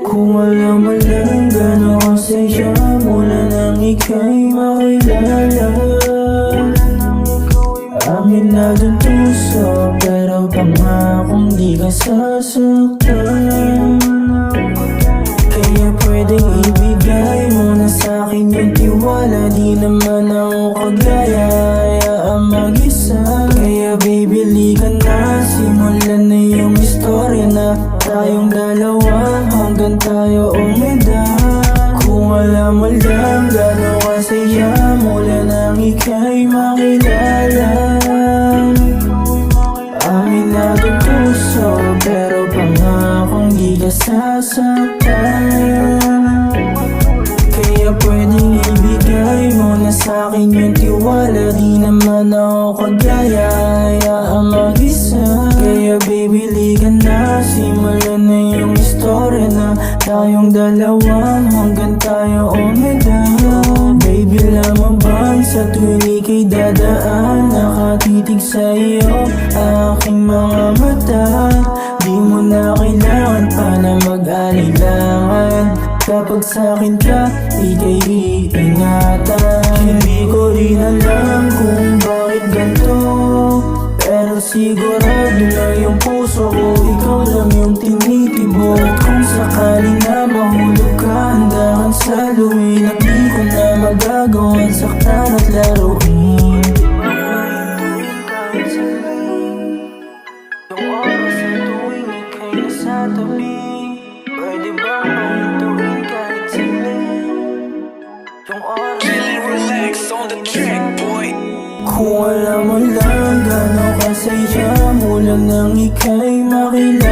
Kung alam mo lang gano'n kasaya mula nang ika'y makilala. Aminadong puso pero pangakong di ka sasaktan. Kaya pwedeng ibigay mo na sa'kin yung tiwala. Di naman ako kagaya, hayaan mag-isa. Kaya baby liga na, simulan na yung istorya na tayong dalawa hanggang tayo umedad. Kung alam mo lang gano'n kasaya mula nang ika'y makilala. Aminado puso pero pangakong di ka sasaktan. Kaya pwedeng ibigay mo na sa'kin yung tiwala. Di naman ako kagaya, hayaan mag-isa. Kaya baby liga na, simulan na yung istorya na tayong dalawa hanggang tayo umedad. Baby lamang bang sa tuwing ika'y dadaan, nakatitig sa iyo aking mga mata. Di mo na kailangan pa na mag-alilangan. Kapag sa'kin ka, ika'y iingatan. Hindi ko rin alam kung bakit ganito, pero sigurado na yung puso ko ikaw lang yung tinitibok. At kung sakali na mahulog ka, handa kang saluhin. At di ko na magagawang saktan at laruin. Yung oras na tuwing ika'y nasa tabi, pwede bang pahintuin kahit saglit? Yung oras na Relax on the track, boy. kung alam mo lang gano'n kasaya mula nang ika'y makilala.